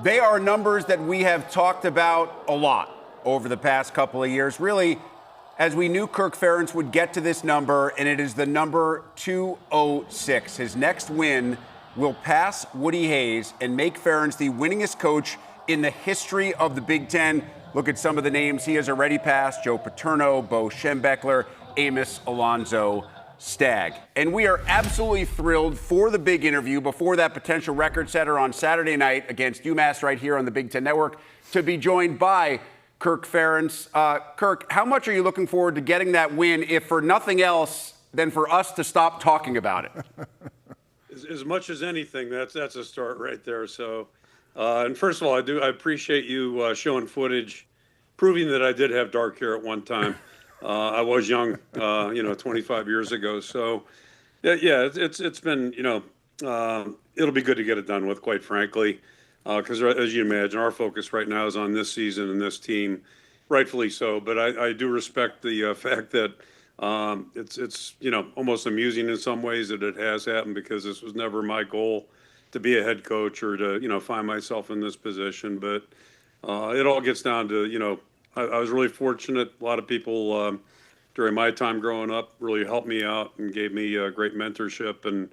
They are numbers that we have talked about a lot over the past couple of years, really, as we knew Kirk Ferentz would get to this number, and it is the number 206. His next win will pass Woody Hayes and make Ferentz the winningest coach in the history of the Big Ten. Look at some of the names he has already passed: Joe Paterno, Bo Schembechler, Amos Alonzo Stagg. And we are absolutely thrilled for the big interview before that potential record setter on Saturday night against UMass right here on the Big Ten Network to be joined by Kirk Ferentz. Kirk, how much are you looking forward to getting that win, if for nothing else than for us to stop talking about it? As much as anything, that's a start right there. So, and first of all, I appreciate you showing footage, proving that I did have dark hair at one time. I was young, 25 years ago. So, yeah, it's been, it'll be good to get it done with, quite frankly, because as you imagine, our focus right now is on this season and this team, rightfully so. But I do respect the fact that it's almost amusing in some ways that it has happened, because this was never my goal to be a head coach or to find myself in this position. But it all gets down to I was really fortunate. A lot of people during my time growing up really helped me out and gave me great mentorship. And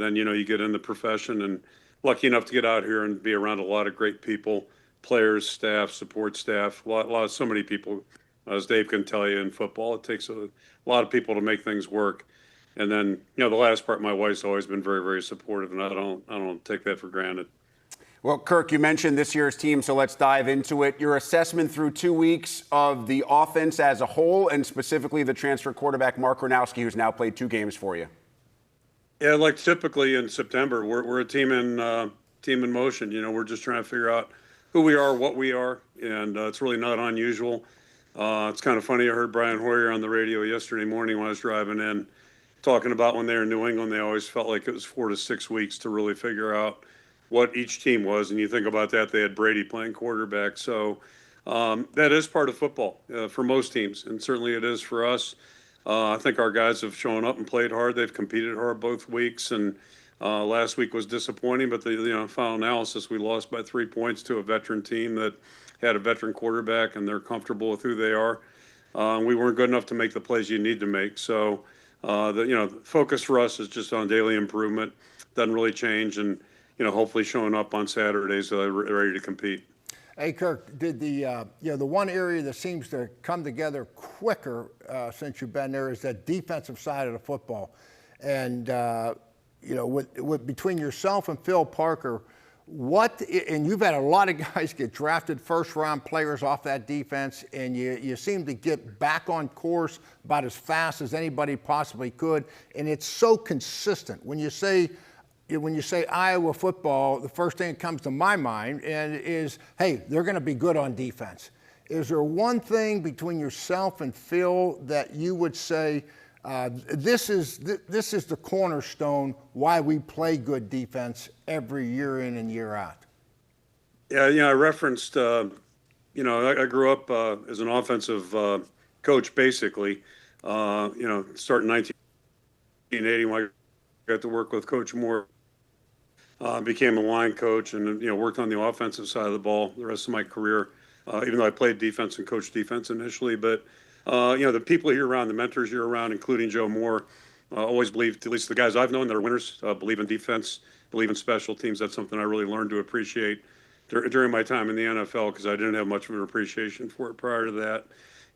then, you get in the profession, and lucky enough to get out here and be around a lot of great people, players, staff, support staff, so many people. As Dave can tell you, in football, it takes a lot of people to make things work. And then, the last part, my wife's always been very, very supportive, and I don't take that for granted. Well, Kirk, you mentioned this year's team, so let's dive into it. Your assessment through 2 weeks of the offense as a whole, and specifically the transfer quarterback Mark Gronowski, who's now played 2 games for you. Yeah, like typically in September, we're a team in motion. We're just trying to figure out who we are, what we are, and it's really not unusual. It's kind of funny. I heard Brian Hoyer on the radio yesterday morning when I was driving in, talking about when they were in New England, they always felt like it was 4 to 6 weeks to really figure out what each team was. And you think about that, they had Brady playing quarterback. So that is part of football for most teams, and certainly it is for us. I think our guys have shown up and played hard. They've competed hard both weeks, and last week was disappointing, but the final analysis, we lost by 3 points to a veteran team that had a veteran quarterback, and they're comfortable with who they are. We weren't good enough to make the plays you need to make. So the focus for us is just on daily improvement. Doesn't really change, and hopefully showing up on Saturdays ready to compete. Hey, Kirk, did the one area that seems to come together quicker since you've been there is that defensive side of the football, and with between yourself and Phil Parker, and you've had a lot of guys get drafted first-round players off that defense, and you seem to get back on course about as fast as anybody possibly could, and it's so consistent. When you say Iowa football, the first thing that comes to my mind is, hey, they're going to be good on defense. Is there one thing between yourself and Phil that you would say this is the cornerstone why we play good defense every year in and year out? Yeah, I referenced, I grew up as an offensive coach, basically, starting 1980 when I got to work with Coach Moore. Became a line coach and, worked on the offensive side of the ball the rest of my career, even though I played defense and coached defense initially. But, the people you're around, the mentors you're around, including Joe Moore, always believed, at least the guys I've known that are winners, believe in defense, believe in special teams. That's something I really learned to appreciate during my time in the NFL, because I didn't have much of an appreciation for it prior to that.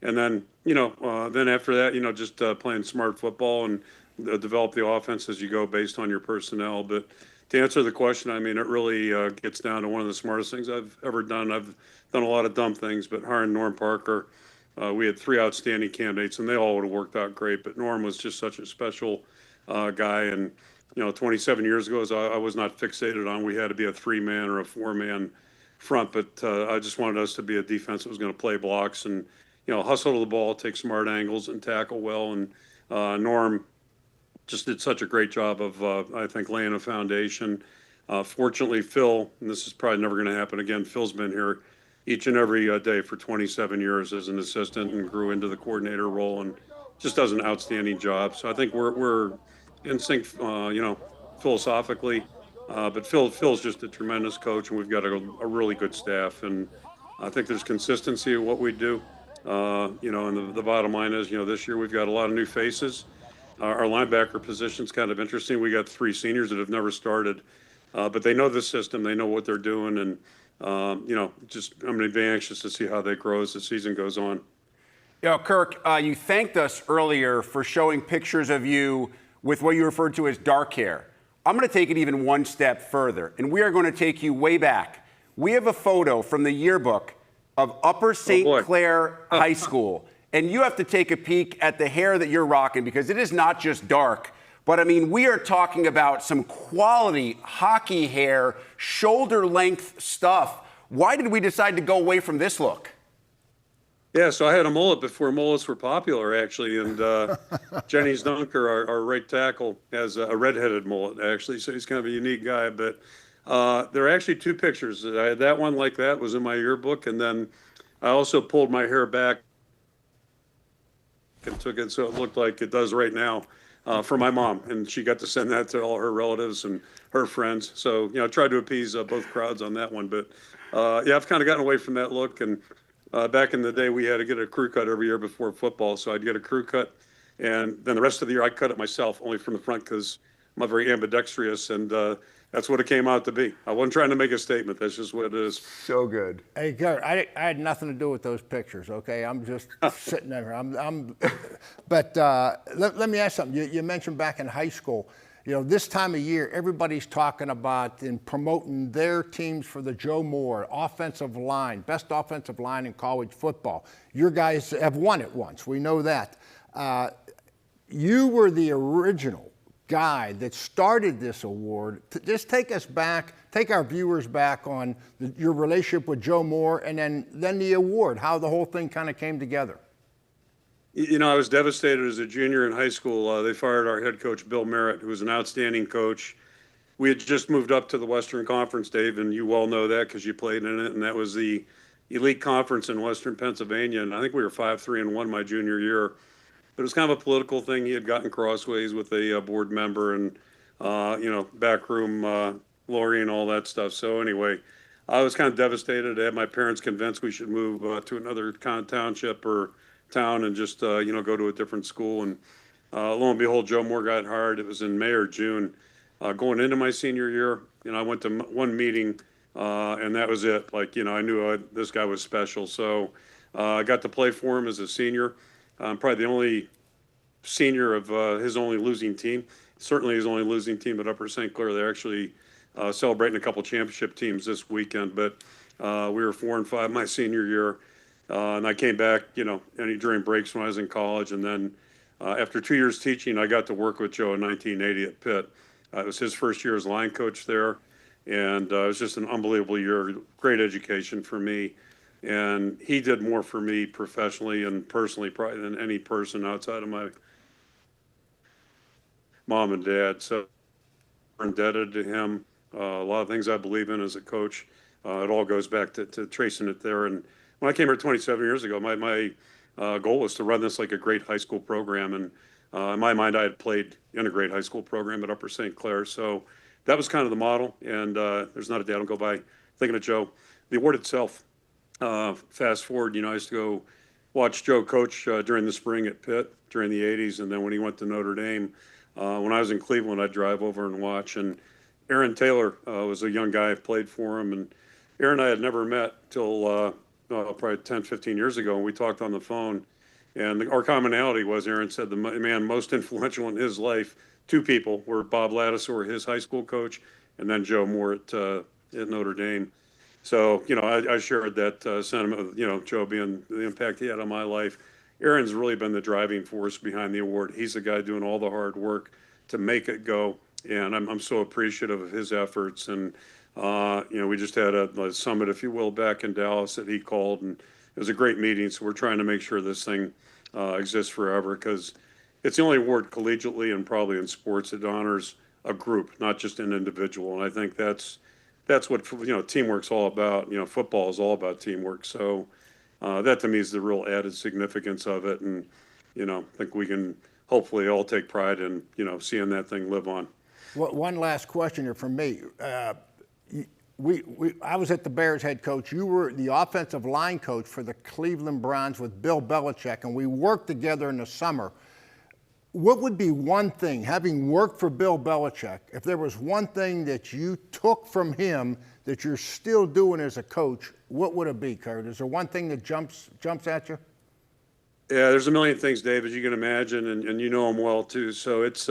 And then, then after that, just playing smart football and develop the offense as you go based on your personnel. But to answer the question, it really gets down to one of the smartest things I've ever done. I've done a lot of dumb things, but hiring Norm Parker, we had 3 outstanding candidates, and they all would have worked out great. But Norm was just such a special guy. And, 27 years ago, I was not fixated on we had to be a 3-man or a 4-man front, but I just wanted us to be a defense that was going to play blocks and, hustle to the ball, take smart angles, and tackle well. And Norm just did such a great job of, I think, laying a foundation. Fortunately, Phil, and this is probably never going to happen again, Phil's been here each and every day for 27 years as an assistant and grew into the coordinator role and just does an outstanding job. So I think we're in sync, philosophically. But Phil's just a tremendous coach, and we've got a really good staff. And I think there's consistency in what we do. And the bottom line is, this year we've got a lot of new faces. Our linebacker position's kind of interesting. We got 3 seniors that have never started, but they know the system. They know what they're doing, and I'm going to be anxious to see how they grow as the season goes on. Kirk, you thanked us earlier for showing pictures of you with what you referred to as dark hair. I'm going to take it even one step further, and we are going to take you way back. We have a photo from the yearbook of Upper St. Clair High School, and you have to take a peek at the hair that you're rocking because it is not just dark, but I mean, we are talking about some quality hockey hair, shoulder-length stuff. Why did we decide to go away from this look? Yeah, so I had a mullet before mullets were popular, actually, and Jenny Dunker, our right tackle, has a redheaded mullet, actually, so he's kind of a unique guy. But there are actually 2 pictures. I had that one like that was in my yearbook, and then I also pulled my hair back and took it so it looked like it does right now for my mom, and she got to send that to all her relatives and her friends. So, I tried to appease both crowds on that one. But, I've kind of gotten away from that look, and back in the day, we had to get a crew cut every year before football, so I'd get a crew cut, and then the rest of the year I cut it myself, only from the front because I'm not very ambidextrous, and that's what it came out to be. I wasn't trying to make a statement. That's just what it is. So good. Hey, Gert, I had nothing to do with those pictures, okay? I'm just sitting there. But let me ask something. You mentioned back in high school, this time of year, everybody's talking about and promoting their teams for the Joe Moore offensive line, best offensive line in college football. Your guys have won it once. We know that. You were the original guy that started this award. Just take us back, take our viewers back on your relationship with Joe Moore and then the award, how the whole thing kind of came together. I was devastated as a junior in high school. They fired our head coach, Bill Merritt, who was an outstanding coach. We had just moved up to the Western Conference, Dave, and you well know that because you played in it, and that was the elite conference in Western Pennsylvania, and I think we were 5-3-1 my junior year. But it was kind of a political thing. He had gotten crossways with a board member and, backroom lawyer and all that stuff. So anyway, I was kind of devastated. I had my parents convinced we should move to another township or town and just, go to a different school. And lo and behold, Joe Moore got hired. It was in May or June. Going into my senior year, I went to one meeting, and that was it. I knew this guy was special. So I got to play for him as a senior. Probably the only senior of his only losing team. Certainly his only losing team at Upper St. Clair. They're actually celebrating a couple championship teams this weekend. But we were 4-5 my senior year. And I came back, during breaks when I was in college. And then after 2 years teaching, I got to work with Joe in 1980 at Pitt. It was his first year as line coach there. And it was just an unbelievable year, great education for me. And he did more for me professionally and personally probably than any person outside of my mom and dad. So I'm indebted to him. A lot of things I believe in as a coach. It all goes back to tracing it there. And when I came here 27 years ago, my goal was to run this like a great high school program. And in my mind, I had played in a great high school program at Upper St. Clair. So that was kind of the model. And there's not a day I don't go by thinking of Joe. The award itself, fast forward, I used to go watch Joe coach during the spring at Pitt during the 80s. And then when he went to Notre Dame, when I was in Cleveland, I'd drive over and watch. And Aaron Taylor was a young guy I played for him. And Aaron and I had never met till probably 10, 15 years ago. And we talked on the phone. And our commonality was Aaron said the man most influential in his life, 2 people, were Bob Ladouceur, his high school coach, and then Joe Moore at Notre Dame. So, I shared that sentiment with, Joe being the impact he had on my life. Aaron's really been the driving force behind the award. He's the guy doing all the hard work to make it go. And I'm so appreciative of his efforts. And, we just had a summit, if you will, back in Dallas that he called. And it was a great meeting. So we're trying to make sure this thing exists forever because it's the only award collegiately and probably in sports that honors a group, not just an individual. And I think that's what, teamwork's all about. Football is all about teamwork. So that to me is the real added significance of it. And, I think we can hopefully all take pride in, seeing that thing live on. One last question here from me. I was at the Bears head coach. You were the offensive line coach for the Cleveland Browns with Bill Belichick, and we worked together in the summer. What would be one thing, having worked for Bill Belichick, if there was one thing that you took from him that you're still doing as a coach, what would it be, Kurt? Is there one thing that jumps at you? Yeah, there's a million things, Dave, as you can imagine, and you know him well too. So it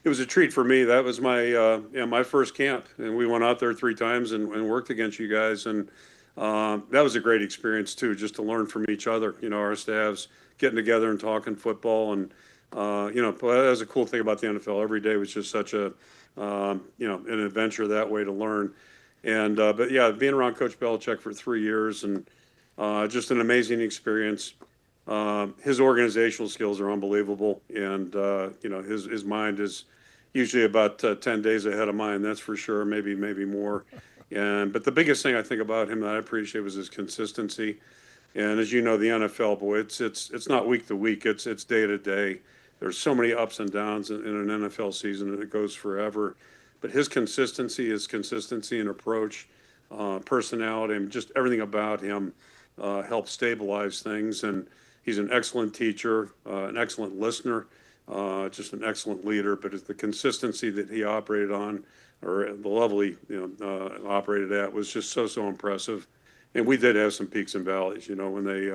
was a treat for me. That was my first camp, and we went out there 3 times and worked against you guys, and that was a great experience too, just to learn from each other. You know, our staffs getting together and talking football, and that was a cool thing about the NFL. Every day was just such a an adventure that way to learn. And but yeah, being around Coach Belichick for 3 years and just an amazing experience. His organizational skills are unbelievable, and his mind is usually about 10 days ahead of mine. That's for sure, maybe more. But the biggest thing I think about him that I appreciate was his consistency. And as you know, the NFL, boy, it's not week to week; it's day to day. There's so many ups and downs in an NFL season, and it goes forever. But his consistency and approach, personality, and just everything about him helps stabilize things. And he's an excellent teacher, an excellent listener, just an excellent leader. But it's the consistency that he operated on, or the level he operated at, was just so impressive. And we did have some peaks and valleys. You know, when they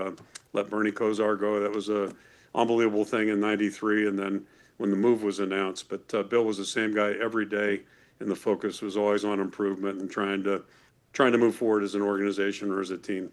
let Bernie Kosar go, that was a unbelievable thing in '93. And then when the move was announced, but Bill was the same guy every day, and the focus was always on improvement and trying to move forward as an organization or as a team.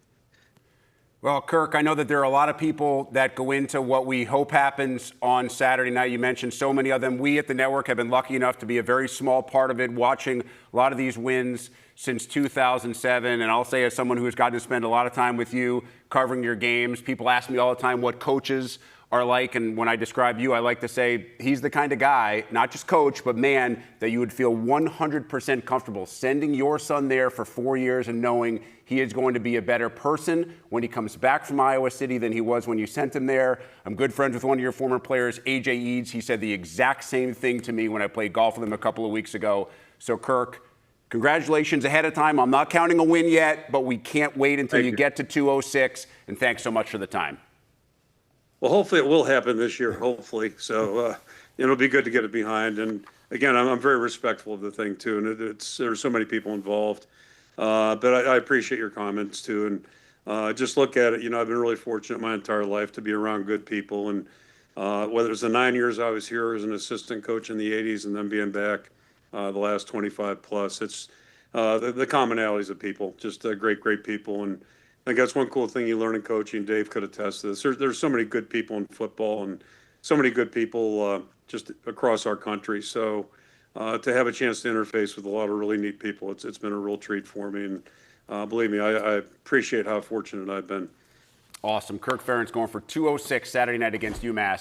Well, Kirk, I know that there are a lot of people that go into what we hope happens on Saturday night. You mentioned so many of them. We at the network have been lucky enough to be a very small part of it, watching a lot of these wins since 2007. And I'll say, as someone who has gotten to spend a lot of time with you covering your games, people ask me all the time what coaches are like. And when I describe you, I like to say he's the kind of guy, not just coach, but man, that you would feel 100% comfortable sending your son there for 4 years and knowing he is going to be a better person when he comes back from Iowa City than he was when you sent him there. I'm good friends with one of your former players, A.J. Eads. He said the exact same thing to me when I played golf with him a couple of weeks ago. So, Kirk, congratulations ahead of time. I'm not counting a win yet, but we can't wait until you get to 206. And thanks so much for the time. Well, hopefully it will happen this year, hopefully. So it'll be good to get it behind. And again, I'm very respectful of the thing too. And there's so many people involved. But I appreciate your comments too. And just look at it. You know, I've been really fortunate my entire life to be around good people. And whether it's the 9 years I was here as an assistant coach in the 80s and then being back the last 25 plus, it's the commonalities of people, just great people. And I think that's one cool thing you learn in coaching. Dave could attest to this. There's so many good people in football and so many good people just across our country. So to have a chance to interface with a lot of really neat people, it's been a real treat for me. And believe me, I appreciate how fortunate I've been. Awesome. Kirk Ferentz going for 206 Saturday night against UMass.